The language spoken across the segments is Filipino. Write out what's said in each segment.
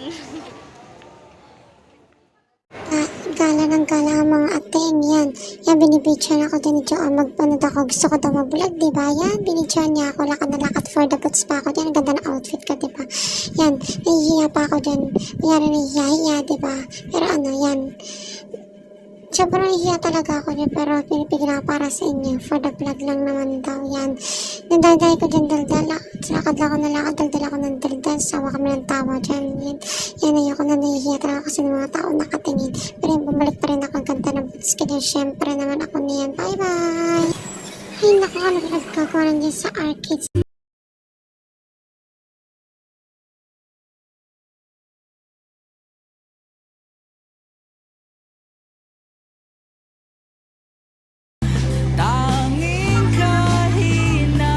yan. Gala ng gala ang mga ating yan. Yan, binibidyoan ako din ni Joa. Magpanood ako. Gusto ko daw mag-vlog, diba? Yan, binidyoan niya ako. Lakad na lakad for the boots pa ako. Yan, ang ganda ng outfit ko, diba? Yan, nahihiya pa ako dyan. Kanyari nahihiya, diba? Pero ano, yan. Sobrang nahihiya talaga ako dyan. Pero pinipigil ako para sa inyo. For the vlog lang naman daw. Yan. Nandalday ko dyan, daldala. Lakad ako na lakad, daldala ko ng daldal. Sawa kami ng tawa dyan. Yan. Yan, ayoko na nahihiya talaga kasi ng mga tao nakatingin. Pero yung bumalik pa rin ako ang ganda ng boots ko dyan. Siyempre naman ako niyan. Bye-bye! Ay, naku, ano pinagkakaroon dyan sa arcades. Tanging kahinaan.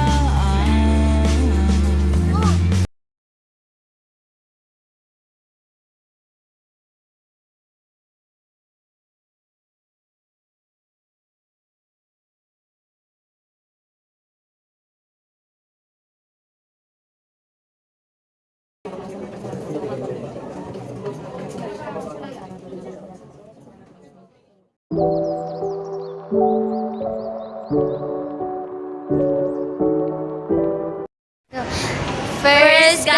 First